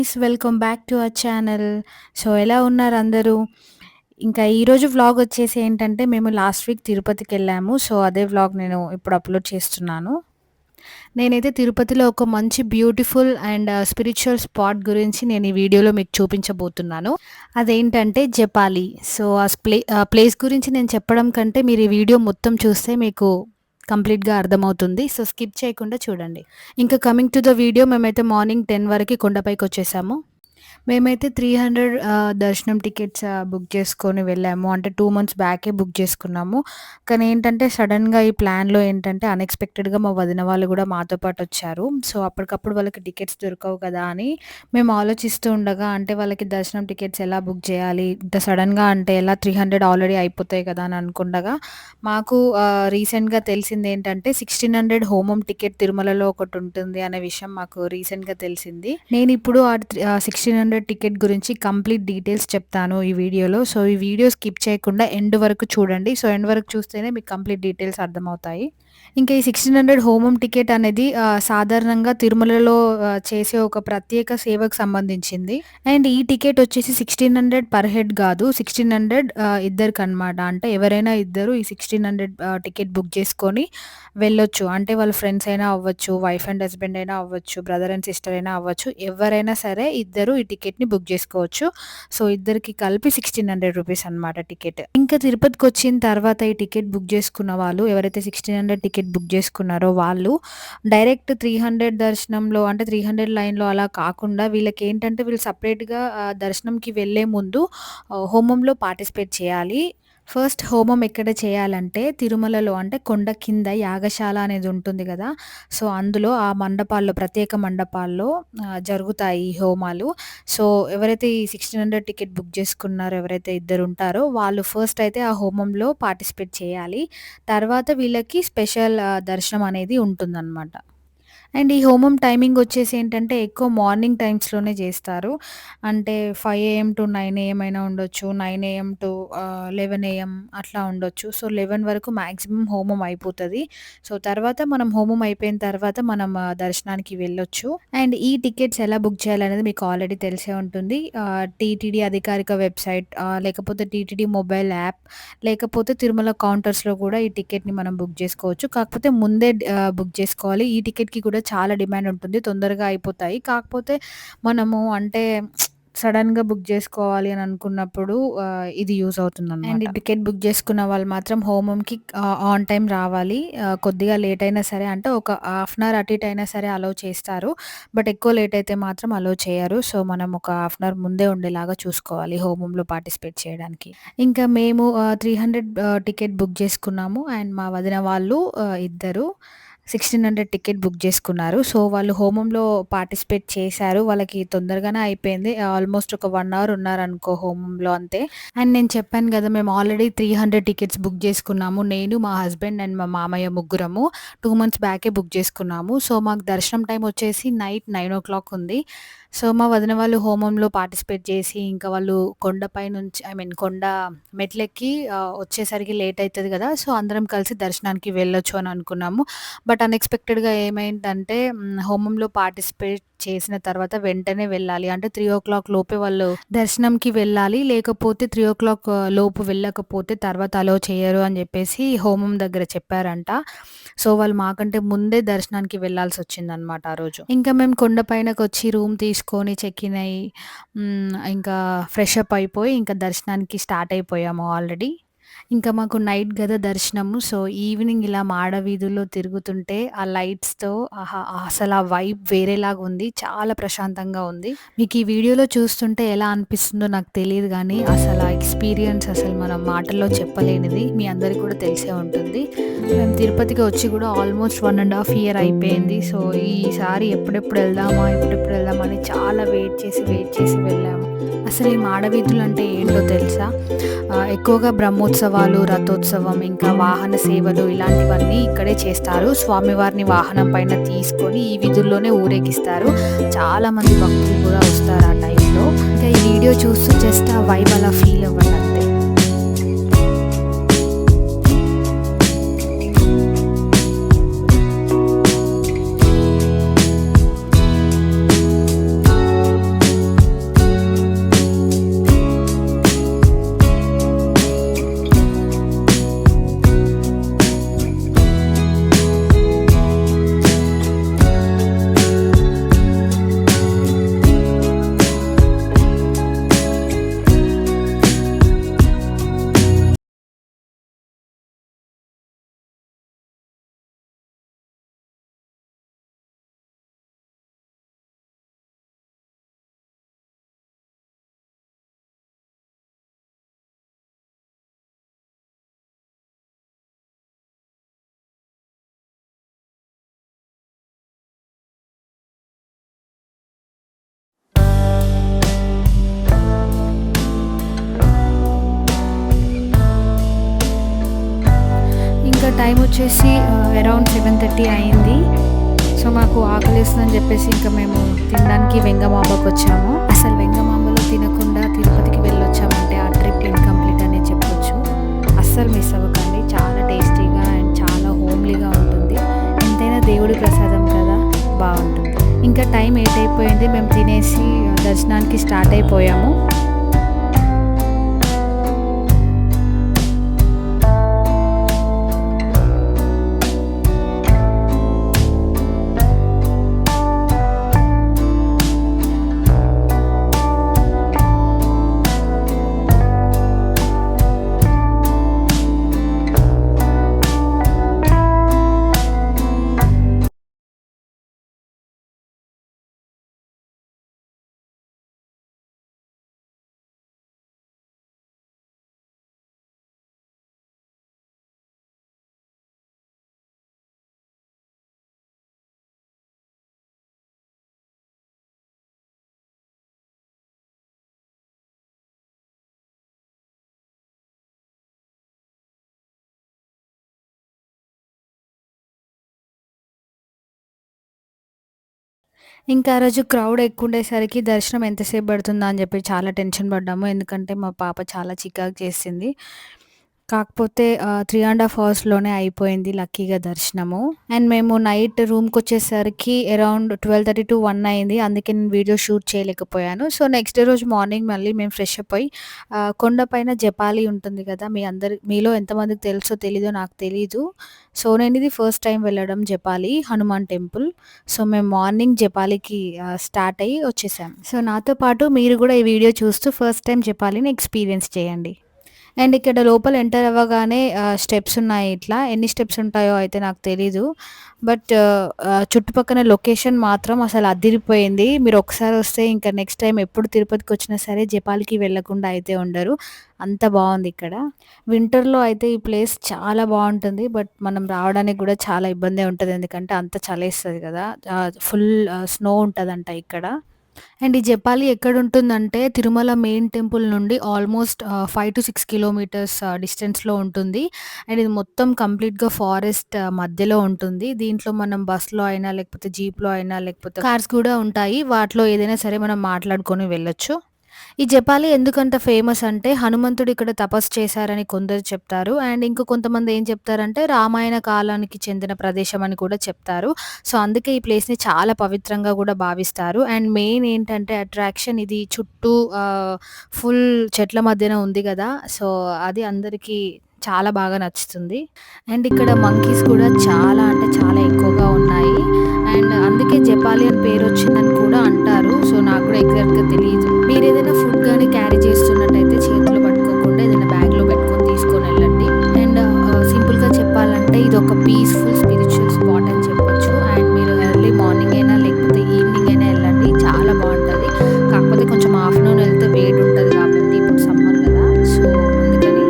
Welcome back to our channel. So, ఎలా ఉన్నారు అందరూ? ఇంకా ఈరోజు వ్లాగ్ వచ్చేసి ఏంటంటే, మేము లాస్ట్ వీక్ తిరుపతికెళ్ళాము. సో, అదే వ్లాగ్ నేను ఇప్పుడు అప్‌లోడ్ చేస్తున్నాను. నేనైతే తిరుపతిలో ఒక మంచి బ్యూటిఫుల్ అండ్ స్పిరిచ్యువల్ స్పాట్ గురించి నేను ఈ వీడియోలో మీకు చూపించబోతున్నాను. అదేంటంటే జపాలి. సో, ప్లేస్ గురించి నేను చెప్పడం కంటే మీరు ఈ వీడియో మొత్తం చూస్తే మీకు కంప్లీట్‌గా అర్థమవుతుంది. సో, స్కిప్ చేయకుండా చూడండి. ఇంకా కమింగ్ టు ద వీడియో మేమైతే మార్నింగ్ 10 వరకి కొండపైకొచ్చేసాము. మేమైతే 300 దర్శనం టికెట్స్ బుక్ చేసుకొని వెళ్ళాము. అంటే 2 మంత్స్ బ్యాకే బుక్ చేసుకున్నాము. కానీ ఏంటంటే సడెన్‌గా ఈ ప్లాన్‌లో ఏంటంటే అన్‌ఎక్స్‌పెక్టెడ్‌గా మా వదిన వాళ్ళు గూడా మాతో పాటొచ్చారు. సో, అప్పటికప్పుడు వాళ్ళకి టికెట్స్ దొరకవు కదా అని మేము ఆలోచిస్తూ ఉండగా అంటే వాళ్ళకి దర్శనం టికెట్స్ ఎలా బుక్ చేయాలి? ఇంత సడెన్‌గా అంటే ఎలా 300 ఆల్రెడీ అయిపోతాయి కదా అని అనుకుండగా మాకు రీసెంట్‌గా తెలిసిందేంటంటే 1600 హోమం టికెట్ తిరుమలలో ఒకటుంటుంది అనే విషయం మాకు రీసెంట్‌గా తెలిసింది. నేనిప్పుడు 1600 టికెట్ గురించి కంప్లీట్ డీటెయిల్స్ చెప్తాను ఈ వీడియోలో. సో, ఈ వీడియో స్కిప్ చేయకుండా ఎండ్ వరకు చూడండి. సో, ఎండ్ వరకు చూస్తేనే మీకు కంప్లీట్ డీటెయిల్స్ అర్థమవుతాయి. ఇంకా ఈ 1600 హోమం టికెట్ అనేది సాధారణంగా తిరుమలలో చేసే ఒక ప్రత్యేక సేవకు సంబంధించింది. అండ్ ఈ టికెట్ వచ్చేసి 1600 పర్ హెడ్ గాదు. 1600 ఇద్దరికనమాట. అంటే ఎవరైనా ఇద్దరు ఈ 1600 టికెట్ బుక్ చేసుకొని వెళ్ళొచ్చు. అంటే వాళ్ళ ఫ్రెండ్స్ అయినా అవ్వచ్చు, వైఫ్ అండ్ హస్బెండ్ అయినా అవ్వచ్చు, బ్రదర్ అండ్ సిస్టర్ అయినా అవ్వచ్చు. ఎవరైనా సరే ఇద్దరు ఈ టికెట్‌ని బుక్ చేసుకోవచ్చు. సో, ఇద్దరికి కలిపి 1600 రూపీస్ అనమాట టికెట్. ఇంకా తిరుపతికొచ్చిన తర్వాత ఈ టికెట్ బుక్ చేసుకున్న వాళ్ళు ఎవరైతే 1600 టికెట్ బుక్ చేసుకున్నారో వాళ్ళు డైరెక్ట్ 300 దర్శనంలో అంటే 300 లైన్‌లో అలా కాకుండా వీళ్ళకేంటంటే వీళ్ళు సెపరేట్‌గా దర్శనంకి వెళ్ళే ముందు హోమంలో పార్టిసిపేట్ చేయాలి. ఫస్ట్ హోమం ఎక్కడ చేయాలంటే తిరుమలలో అంటే కొండ కింద యాగశాల అనేది ఉంటుంది గదా! సో, అందులో ఆ మండపాల్లో ప్రత్యేక మండపాల్లో జరుగుతాయి ఈ హోమాలు. సో, ఎవరైతే ఈ 1600 టికెట్ బుక్ చేసుకున్నారో ఎవరైతే ఇద్దరుంటారో వాళ్ళు ఫస్ట్ అయితే ఆ హోమంలో పార్టిసిపేట్ చేయాలి. తర్వాత వీళ్ళకి స్పెషల్ దర్శనం అనేది ఉంటుందనమాట. అండ్ ఈ హోమం టైమింగ్ వచ్చేసి ఏంటంటే ఎక్కువ మార్నింగ్ టైమ్స్‌లోనే జేస్తారు. అంటే 5 ఏఎం టు 9 ఏఎం అయినా ఉండొచ్చు. 9 ఏఎం టు 11 ఏఎం అట్లా ఉండొచ్చు. సో, 11 వరకు మాక్సిమం హోమం అయిపోతది. సో, తర్వాత మనం హోమం అయిపోయిన తర్వాత మనం దర్శనానికి వెళ్ళొచ్చు. అండ్ ఈ టికెట్స్ ఎలా బుక్ చేయాలనేది మీకు ఆల్రెడీ తెలిసే ఉంటుంది. టీటీడీ అధికారిక వెబ్‌సైట్ లేకపోతే టీటీడీ మొబైల్ యాప్ లేకపోతే తిరుమల కౌంటర్స్‌లో గూడా ఈ టికెట్‌ని మనం బుక్ జేసుకోవచ్చు. కాకపోతే ముందే బుక్ జేసుకోవాలి. ఈ టికెట్‌కి కూడా చాలా డిమాండ్ ఉంటుంది. తొందరగా అయిపోతాయి. కాకపోతే మనము అంటే సడెన్‌గా బుక్ జేసుకోవాలి అని అనుకున్నప్పుడు ఇది యూజ్ అవుతుందనమాట. అండ్ ఈ టికెట్ బుక్ జేసుకున్న వాళ్ళు మాత్రం హోమంకి ఆన్ టైమ్ రావాలి. కొద్దిగా లేట్ అయినా సరే అంటే ఒక హాఫ్ అన్ అవర్ అటు ఇటు అయినా సరే అలౌ చేస్తారు. బట్ ఎక్కువ లేట్ అయితే మాత్రం అలౌ చేయరు. సో, మనం ఒక హాఫ్ అన్ అవర్ ముందే ఉండేలాగా చూసుకోవాలి హోమంలో పార్టిసిపేట్ చేయడానికి. ఇంకా మేము 300 టికెట్ బుక్ జేసుకున్నాము. అండ్ మా వదిన వాళ్ళు ఇద్దరు 1600 టికెట్ బుక్ జేసుకున్నారు. సో, వాళ్ళు హోమంలో పార్టిసిపేట్ చేశారు. వాళ్ళకి తొందరగానే అయిపోయింది. ఆల్‌మోస్ట్ ఒక 1 అవర్ ఉన్నారనుకో హోమంలో అంతే. అండ్ నేను చెప్పాను గదా! మేము ఆల్రెడీ 300 టికెట్స్ బుక్ జేసుకున్నాము. నేను, మా హస్బెండ్ అండ్ మా మామయ్య ముగ్గురము 2 మంత్స్ బ్యాకే బుక్ జేసుకున్నాము. సో, మాకు దర్శనం టైమ్ వచ్చేసి నైట్ 9:00 ఉంది. సో, మా వదిన వాళ్ళు హోమంలో పార్టిసిపేట్ చేసి ఇంకా వాళ్ళు కొండపై నుంచి కొండ మెట్లెక్కి వచ్చేసరికి లేట్ అయితది గదా! సో, అందరం కలిసి దర్శనానికి వెళ్ళొచ్చు అని అనుకున్నాము. బట్ అన్‌ఎక్స్‌పెక్టెడ్‌గా ఏమైందంటే హోమంలో పార్టిసిపేట్ చేసిన తర్వాత వెంటనే వెళ్ళాలి. అంటే 3:00 లోపే వాళ్ళు దర్శనంకి వెళ్ళాలి. లేకపోతే 3:00 లోపు వెళ్ళకపోతే తర్వాత అలో చేయరు అని జెప్పేసి హోమం దగ్గర చెప్పారంట. సో, వాళ్ళు మాకంటే ముందే దర్శనానికి వెళ్ళాల్సొచ్చిందనమాట ఆ రోజు. ఇంకా మేము కొండ పైనకొచ్చి రూమ్ తీసుకొని చెక్ ఇన్ అయ్యి ఇంకా ఫ్రెష్ అప్ అయిపోయి ఇంకా దర్శనానికి స్టార్ట్ అయిపోయాము ఆల్రెడీ. ఇంకా మాకు నైట్ గదా దర్శనము. సో, ఈవినింగ్ ఇలా మాడ వీధుల్లో తిరుగుతుంటే ఆ లైట్స్‌తో అసలు ఆ వైబ్ వేరేలాగుంది. చాలా ప్రశాంతంగా ఉంది. మీకు ఈ వీడియోలో చూస్తుంటే ఎలా అనిపిస్తుందో నాకు తెలీదు గానీ, అసలు ఆ ఎక్స్‌పీరియన్స్ అసలు మనం మాటల్లో చెప్పలేనిది. మీ అందరికి కూడా తెలిసే ఉంటుంది. మేము తిరుపతికి వచ్చి కూడా ఆల్మోస్ట్ 1 ½ ఇయర్ అయిపోయింది. సో, ఈసారి ఎప్పుడెప్పుడు ఎళ్దామా, ఎప్పుడెప్పుడు ఎళ్దామా అని చాలా వెయిట్ చేసి వెళ్ళాము. అసలు ఈ మాడవీధులు అంటే ఏంటో తెలుసా? ఎక్కువగా బ్రహ్మోత్సవాలు, రథోత్సవం, ఇంకా వాహన సేవలు ఇలాంటివన్నీ ఇక్కడే చేస్తారు. స్వామివారిని వాహనం పైన తీసుకొని ఈ వీధుల్లోనే ఊరేగిస్తారు. చాలామంది భక్తులు కూడా వస్తారు ఆ టైంలో. ఇంకా ఈ వీడియో చూస్తూ జస్ట్ ఆ వైబ్ అలా ఫీల్ అవ్వండి అంతే. వచ్చేసి అరౌండ్ 7:30 అయింది. సో మాకు ఆకలేస్తుందని చెప్పేసి ఇంకా మేము తినడానికి వెంగమాంబకు వచ్చాము. అసలు వెంగమాంబలో తినకుండా తిరుపతికి వెళ్ళొచ్చామంటే ఆ ట్రిప్ ఇన్కంప్లీట్ అనే చెప్పొచ్చు. అస్సలు మిస్ అవ్వకండి, చాలా టేస్టీగా అండ్ చాలా హోమ్లీగా ఉంటుంది. ఎంతైనా దేవుడి ప్రసాదం కదా, బాగుంటుంది. ఇంకా టైం 8 అయిపోయింది, మేము తినేసి దర్శనానికి స్టార్ట్ అయిపోయాము. ఇంకా ఆ రోజు క్రౌడ్ ఎక్కువుండేసరికి దర్శనం ఎంతసేపు పడుతుందా అని చెప్పి చాలా టెన్షన్ పడ్డాము. ఎందుకంటే మా పాప చాలా చికాకు చేసింది. కాకపోతే 3½ అవర్స్‌లోనే అయిపోయింది లక్కీగా దర్శనము. అండ్ మేము నైట్ రూమ్‌కొచ్చేసరికి అరౌండ్ 12:30-1 అయింది. అందుకే నేను వీడియో షూట్ చేయలేకపోయాను. సో, నెక్స్ట్ డే రోజు మార్నింగ్ మళ్ళీ మేము ఫ్రెష్ అప్ అయ్యి కొండపైన జపాలి ఉంటుంది కదా! మీలో ఎంతమందికి తెలుసో తెలీదో నాకు తెలీదు. సో, నేనిది ఫస్ట్ టైమ్ వెళ్ళడం జపాలి హనుమాన్ టెంపుల్. సో, మేము మార్నింగ్ జపాలికి స్టార్ట్ అయ్యి వచ్చేసాం. సో, నాతో పాటు మీరు కూడా ఈ వీడియో చూస్తూ ఫస్ట్ టైమ్ జపాలిని ఎక్స్‌పీరియన్స్ చేయండి. అండ్ ఇక్కడ లోపల ఎంటర్ అవ్వగానే స్టెప్స్ ఉన్నాయి ఇట్లా. ఎన్ని స్టెప్స్ ఉంటాయో అయితే నాకు తెలీదు. బట్ చుట్టుపక్కన లొకేషన్ మాత్రం అసలు అదిరిపోయింది. మీరు ఒకసారి వస్తే ఇంకా నెక్స్ట్ టైమ్ ఎప్పుడు తిరుపతికొచ్చినా సరే జపాలికి వెళ్ళకుండా అయితే ఉండరు. అంత బావుంది ఇక్కడ. వింటర్‌లో అయితే ఈ ప్లేస్ చాలా బావుంటుంది. బట్ మనం రావడానికి గూడా చాలా ఇబ్బందే ఉంటది. ఎందుకంటే అంత చలేస్తది గదా! ఫుల్ స్నో ఉంటదంట ఇక్కడ. అండ్ ఈ జపాలి ఎక్కడుంటుందంటే తిరుమల మెయిన్ టెంపుల్ నుండి ఆల్మోస్ట్ 5-6 కిలోమీటర్స్ డిస్టెన్స్‌లో ఉంటుంది. అండ్ ఇది మొత్తం కంప్లీట్‌గా ఫారెస్ట్ మధ్యలో ఉంటుంది. దీంట్లో మనం బస్‌లో అయినా, లేకపోతే జీప్‌లో అయినా, లేకపోతే కార్స్ కూడా ఉంటాయి. వాటిలో ఏదైనా సరే మనం మాట్లాడుకొని వెళ్ళొచ్చు. ఈ జపాలి ఎందుకంత ఫేమస్ అంటే హనుమంతుడు ఇక్కడ తపస్సు చేశారని కొందరు చెప్తారు. అండ్ ఇంక కొంతమంది ఏం చెప్తారంటే రామాయణ కాలానికి చెందిన ప్రదేశం అని కూడా చెప్తారు. సో, అందుకే ఈ ప్లేస్‌ని చాలా పవిత్రంగా కూడా భావిస్తారు. అండ్ మెయిన్ ఏంటంటే అట్రాక్షన్ ఇది చుట్టూ ఫుల్ చెట్ల మధ్యన ఉంది గదా! సో, అది అందరికీ చాలా బాగా నచ్చుతుంది. అండ్ ఇక్కడ మంకీస్ కూడా చాలా అంటే చాలా ఎక్కువగా ఉన్నాయి. అండ్ అందుకే జపాలి అని పేరొచ్చిందని కూడా అంటారు. సో, నాకు కూడా ఎగ్జాక్ట్‌గా తెలీదు. మీరేదైనా ఫుడ్ గాని క్యారీ చేస్తున్నట్టయితే చేతిలో పట్టుకోకుండా ఏదైనా బ్యాగ్‌లో పెట్టుకొని తీసుకొనెళ్ళండి. అండ్ సింపుల్‌గా చెప్పాలంటే ఇదొక పీస్‌ఫుల్ స్పిరిచ్యువల్ స్పాట్ అని చెప్పొచ్చు. అండ్ మీరు ఎర్లీ మార్నింగ్ అయినా లేకపోతే ఈవినింగ్ అయినా ఎళ్ళండి. చాలా బావుంటది. కాకపోతే కొంచెం ఆఫ్టర్‌నూన్ ఎళ్తే వేడుంటది కాబట్టి ఇప్పుడు సమ్మర్ గదా! సో, అందుకని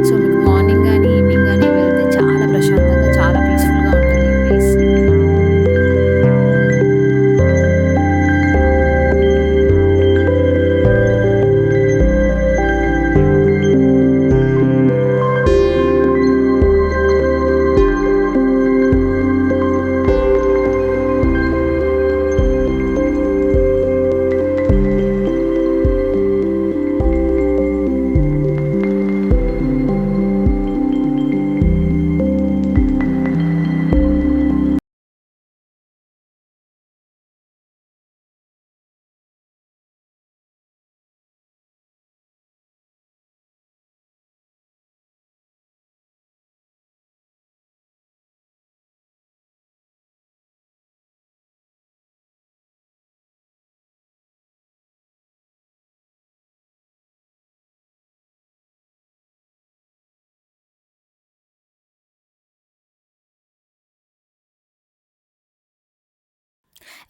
మీకు మార్నింగ్ గాని, ఈవినింగ్ గాని వెళ్తే చాలా ప్రశాంతంగా, చాలా పీస్‌ఫుల్‌గా ఉంటుంది ఈ ప్లేస్.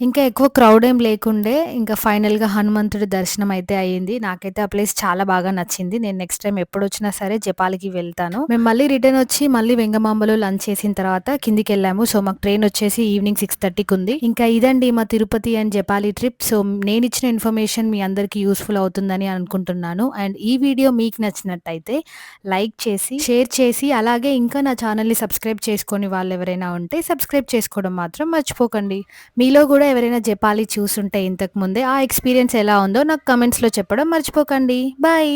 ఇంకా ఎక్కువ క్రౌడ్ ఏం లేకుండే. ఇంకా ఫైనల్‌గా హనుమంతుడి దర్శనం అయితే అయింది. నాకైతే ఆ ప్లేస్ చాలా బాగా నచ్చింది. నేను నెక్స్ట్ టైమ్ ఎప్పుడొచ్చినా సరే జపాలికి వెళ్తాను. మేము మళ్ళీ రిటర్న్ వచ్చి మళ్ళీ వెంగమాంబలో లంచ్ చేసిన తర్వాత కిందికెళ్ళాము. సో, మాకు ట్రైన్ వచ్చేసి ఈవినింగ్ 6:30కి ఉంది. ఇంకా ఇదండి మా Tirupati and Japali trip. So, నేనిచ్చిన ఇన్ఫర్మేషన్ మీ అందరికీ యూజ్‌ఫుల్ అవుతుందని అనుకుంటున్నాను. అండ్ ఈ వీడియో మీకు నచ్చినట్టయితే లైక్ చేసి, షేర్ చేసి అలాగే ఇంకా నా ఛానెల్‌ని సబ్స్క్రైబ్ చేసుకోని వాళ్ళెవరైనా ఉంటే సబ్స్క్రైబ్ చేసుకోవడం మాత్రం మర్చిపోకండి. మీలో గూడా ఎవరైనా జపాలి చూసుంటే ఇంతకు ముందే ఆ ఎక్స్‌పీరియన్స్ ఎలా ఉందో నాకు కామెంట్స్‌లో చెప్పడం మర్చిపోకండి. బాయ్.